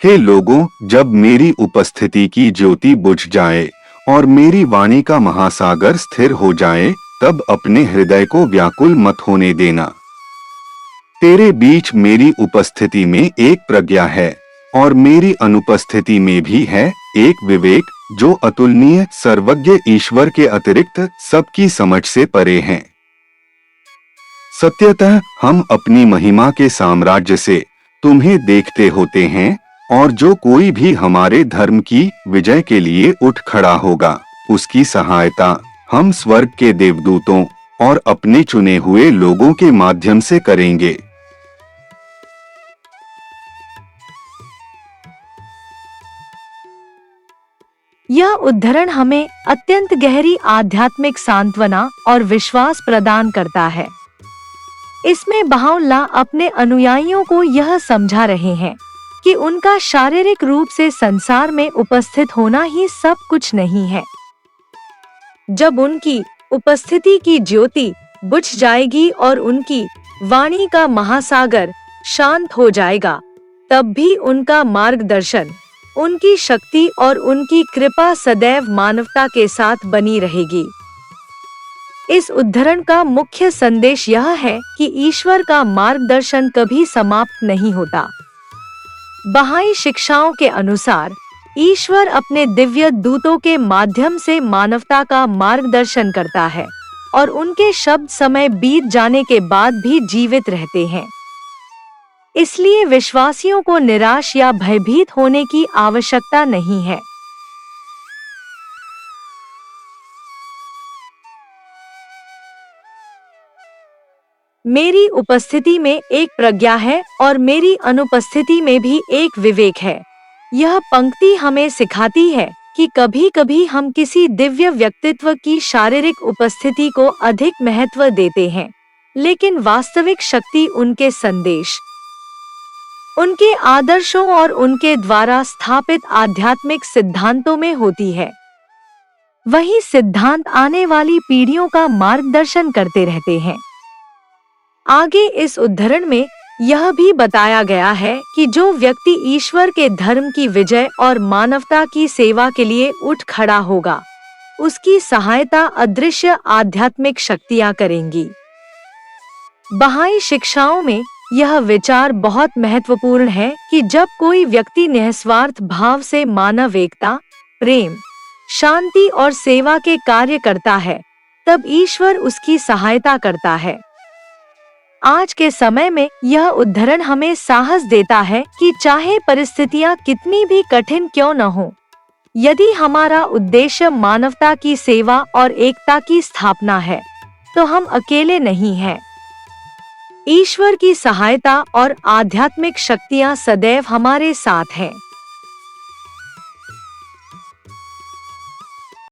हे लोगों, जब मेरी उपस्थिति की ज्योति बुझ जाए और मेरी वाणी का महासागर स्थिर हो जाए, तब अपने हृदय को व्याकुल मत होने देना। तेरे बीच मेरी उपस्थिति में एक प्रज्ञा है और मेरी अनुपस्थिति में भी है एक विवेक, जो अतुलनीय सर्वज्ञ ईश्वर के अतिरिक्त सबकी समझ से परे हैं। सत्यतः हम अपनी महिमा के साम्राज्य से तुम्हें देखते होते हैं, और जो कोई भी हमारे धर्म की विजय के लिए उठ खड़ा होगा, उसकी सहायता हम स्वर्ग के देवदूतों और अपने चुने हुए लोगों के माध्यम से करेंगे। यह उद्धरण हमें अत्यंत गहरी आध्यात्मिक सांत्वना और विश्वास प्रदान करता है। इसमें बहाउल्लाह अपने अनुयायियों को यह समझा रहे हैं कि उनका शारीरिक रूप से संसार में उपस्थित होना ही सब कुछ नहीं है। जब उनकी उपस्थिति की ज्योति बुझ जाएगी और उनकी वाणी का महासागर शांत हो जाएगा, तब भी उनका मार्गदर्शन, उनकी शक्ति और उनकी कृपा सदैव मानवता के साथ बनी रहेगी। इस उद्धरण का मुख्य संदेश यह है कि ईश्वर का मार्गदर्शन कभी समाप्त नहीं होता। बहाई शिक्षाओं के अनुसार ईश्वर अपने दिव्य दूतों के माध्यम से मानवता का मार्गदर्शन करता है और उनके शब्द समय बीत जाने के बाद भी जीवित रहते हैं। इसलिए विश्वासियों को निराश या भयभीत होने की आवश्यकता नहीं है। मेरी उपस्थिति में एक प्रज्ञा है और मेरी अनुपस्थिति में भी एक विवेक है। यह पंक्ति हमें सिखाती है कि कभी-कभी हम किसी दिव्य व्यक्तित्व की शारीरिक उपस्थिति को अधिक महत्व देते हैं, लेकिन वास्तविक शक्ति उनके संदेश, उनके आदर्शों और उनके द्वारा स्थापित आध्यात्मिक सिद्धांतों में होती है। वही सिद्धांत आने वाली पीढ़ियों का मार्गदर्शन करते रहते हैं। आगे इस उद्धरण में यह भी बताया गया है कि जो व्यक्ति ईश्वर के धर्म की विजय और मानवता की सेवा के लिए उठ खड़ा होगा, उसकी सहायता अदृश्य आध्यात्मिक शक्तियां करेंगी। बहाई शिक्षाओं में यह विचार बहुत महत्वपूर्ण है कि जब कोई व्यक्ति निस्वार्थ भाव से मानव एकता, प्रेम, शांति और सेवा के कार्य करता है, तब ईश्वर उसकी सहायता करता है। आज के समय में यह उद्धरण हमें साहस देता है कि चाहे परिस्थितियां कितनी भी कठिन क्यों न हो, यदि हमारा उद्देश्य मानवता की सेवा और एकता की स्थापना है, तो हम अकेले नहीं हैं। ईश्वर की सहायता और आध्यात्मिक शक्तियां सदैव हमारे साथ हैं।